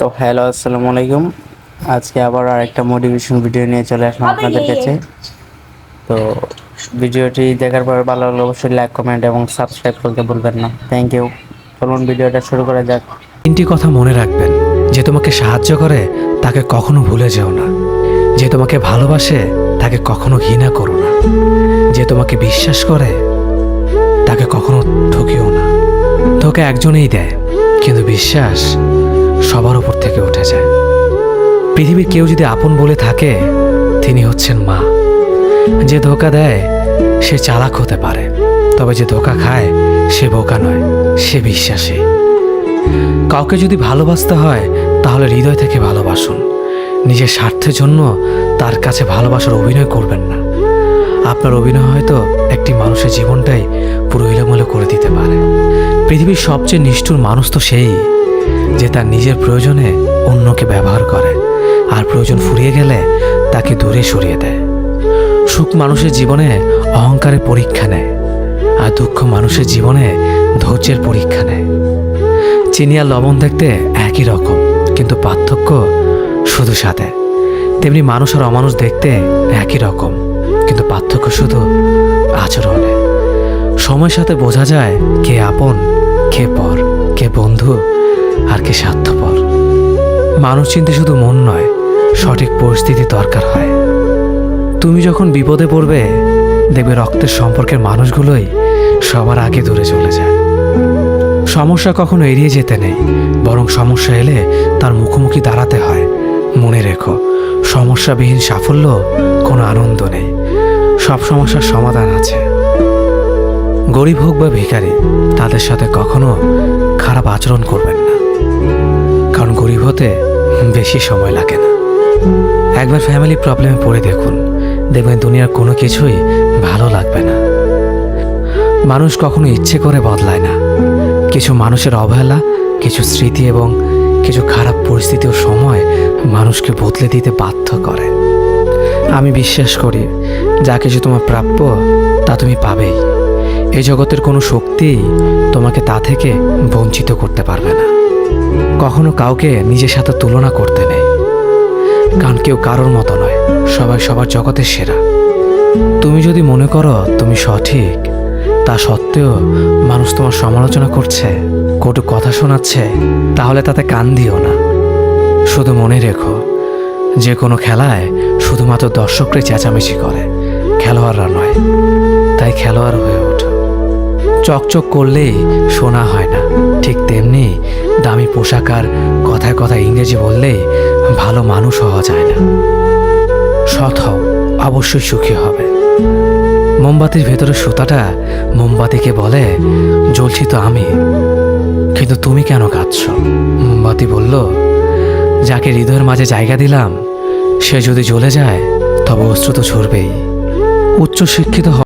তো হ্যালো, আসসালামু আলাইকুম। আজকে আবার আরেকটা মোটিভেশন ভিডিও নিয়ে চলে আসলাম আপনাদের কাছে। তো ভিডিওটি দেখার পর ভালো লাগলে অবশ্যই লাইক, কমেন্ট এবং সাবস্ক্রাইব করতে ভুলবেন না। Thank you. চলুন ভিডিওটা শুরু করা যাক। তিনটি কথা মনে রাখবেন। যে তোমাকে সাহায্য করে তাকে কখনো ভুলে যেও না। যে তোমাকে ভালোবাসে তাকে কখনো ঘৃণা করো না। যে তোমাকে বিশ্বাস করে তাকে কখনো ঠকিও না। ধোঁকা একজনেই দেয়, কিন্তু বিশ্বাস সবার উপর থেকে উঠে যায়। পৃথিবীর কেউ যদি আপন বলে থাকে, তিনি হচ্ছেন মা। যে ধোঁকা দেয় সে চালাক হতে পারে, তবে যে ধোঁকা খায় সে বোকা নয়, সে বিশ্বাসী। কাউকে যদি ভালোবাসতে হয় তাহলে হৃদয় থেকে ভালোবাসুন। নিজের স্বার্থের জন্য তার কাছে ভালোবাসার অভিনয় করবেন না। আপনার অভিনয় হয়তো একটি মানুষের জীবনটাই পুরো এলোমেলো করে দিতে পারে। পৃথিবীর সবচেয়ে নিষ্ঠুর মানুষ তো সেই, যে তার নিজের প্রয়োজনে অন্যকে ব্যবহার করে, আর প্রয়োজন ফুরিয়ে গেলে তাকে দূরে সরিয়ে দেয়। সুখ মানুষের জীবনে অহংকারের পরীক্ষা নেয়, আর দুঃখ মানুষের জীবনে ধৈর্যের পরীক্ষা নেয়। চিনি আর লবণ দেখতে একই রকম, কিন্তু পার্থক্য শুধু সাথে। তেমনি মানুষ আর অমানুষ দেখতে একই রকম, কিন্তু পার্থক্য শুধু আচরণে। সময়ের সাথে বোঝা যায় কে আপন, কে পর, কে বন্ধু আর কে স্বার্থপর। মানুষ চিনতে শুধু মন নয়, সঠিক পরিস্থিতি দরকার হয়। তুমি যখন বিপদে পড়বে, দেখবে রক্তের সম্পর্কের মানুষগুলোই সবার আগে দূরে চলে যায়। সমস্যা কখনো এড়িয়ে যেতে নেই, বরং সমস্যা এলে তার মুখোমুখি দাঁড়াতে হয়। মনে রেখো, সমস্যাবিহীন সাফল্য কোনো আনন্দ নেই। সব সমস্যার সমাধান আছে। গরিব হোক বা ভিখারি, তাদের সাথে কখনো খারাপ আচরণ করবেন না, কারণ গরিব হতে বেশি সময় লাগে না। একবার ফ্যামিলি প্রবলেমে পড়ে দেখুন, দেখবেন দুনিয়ার কোনো কিছুই ভালো লাগবে না। মানুষ কখনো ইচ্ছে করে বদলায় না। কিছু মানুষের অবহেলা, কিছু স্মৃতি এবং কিছু খারাপ পরিস্থিতি ও সময় মানুষকে বদলে দিতে বাধ্য করে। আমি বিশ্বাস করি, যা কিছু তোমার প্রাপ্য তা তুমি পাবেই। এই জগতের কোনো শক্তি তোমাকে তা থেকে বঞ্চিত করতে পারবে না। কখনো কাউকে নিজের সাথে তুলনা করতে নেই, কারণ কেউ কারোর মতো নয়, সবাই সবার জগতের সেরা। তুমি যদি মনে করো তুমি সঠিক, তা সত্ত্বেও মানুষ তোমার সমালোচনা করছে, কটু কথা শোনাচ্ছে, তাহলে তাতে কান দিও না। শুধু মনে রেখো, যে কোনো খেলায় শুধুমাত্র দর্শকরাই চেঁচামেচি করে, খেলোয়াড়রা নয়। তাই খেলোয়াড় হয়ে ওঠো। চকচক করলেই শোনা হয় না, ঠিক তেমনি দামি পোশাক আর কথায় কথায় ইংরেজি বললেই ভালো মানুষ হওয়া যায় না। সৎ হও, অবশ্যই সুখী হবে। মোমবাতির ভেতরে সুতাটা মোমবাতিকে বলে, জ্বলছি তো আমি, কিন্তু তুমি কেন কাঁদছ? মোমবাতি বলল, যাকে হৃদয়ের মাঝে জায়গা দিলাম সে যদি জ্বলে যায় তবে অশ্রু তো ঝরবেই। উচ্চশিক্ষিত